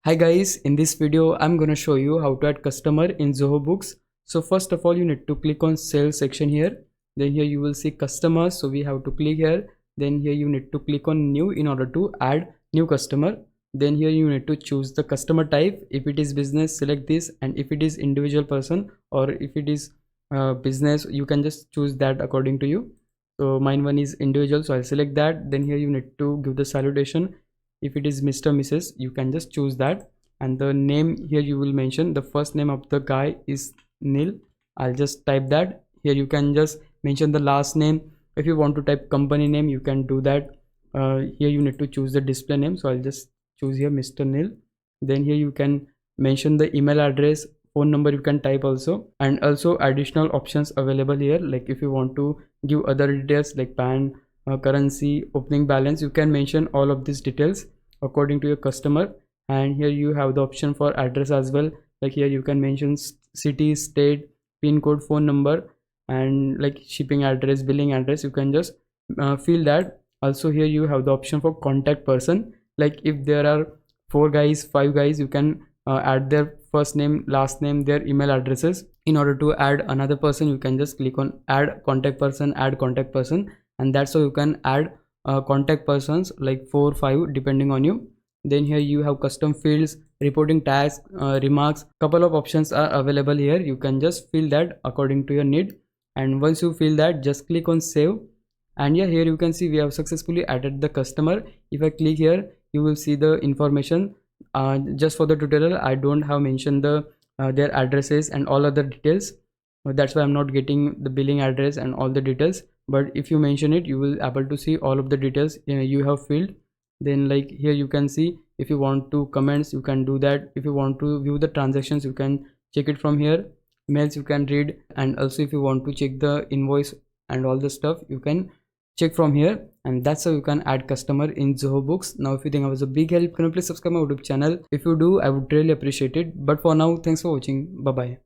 Hi guys, in this video I'm gonna show you how to add customer in Zoho Books. So first of all you need to click on sales section here. Then here you will see customers, so we have to click here. Then here you need to click on new in order to add new customer. Then here you need to choose the customer type. If it is business, select this, and if it is individual person or if it is business, you can just choose that according to you. So mine one is individual, so I'll select that. Then here you need to give the salutation. If it is Mr. Mrs, you can just choose that, and the name here you will mention the first name of the guy is Nil. I'll just type that. Here you can just mention the last name. If you want to type company name, you can do that. Here you need to choose the display name, so I'll just choose here Mr. Nil. Then here you can mention the email address, phone number you can type also, and also additional options available here, like if you want to give other details like PAN, currency, opening balance, you can mention all of these details according to your customer. And here you have the option for address as well, like here you can mention city, state, pin code, phone number, and like shipping address, billing address, you can just fill that. Also here you have the option for contact person, like if there are 4 guys, 5 guys, you can add their first name, last name, their email addresses. In order to add another person, you can just click on add contact person, add contact person, and that's how you can add contact persons like 4 5 depending on you. Then here you have custom fields, reporting tags, remarks. Couple of options are available here, you can just fill that according to your need. And once you fill that, just click on save. And yeah, here you can see we have successfully added the customer. If I click here, you will see the information. Just for the tutorial, I don't have mentioned the their addresses and all other details. That's why I'm not getting the billing address and all the details, but if you mention it, you will able to see all of the details you have filled. Then like here you can see, if you want to comments, you can do that. If you want to view the transactions, you can check it from here. Mails you can read, and also if you want to check the invoice and all the stuff, you can check from here. And that's how you can add customer in Zoho Books. Now if you think I was a big help, can you please subscribe my YouTube channel? If you do, I would really appreciate it. But for now, thanks for watching. Bye bye.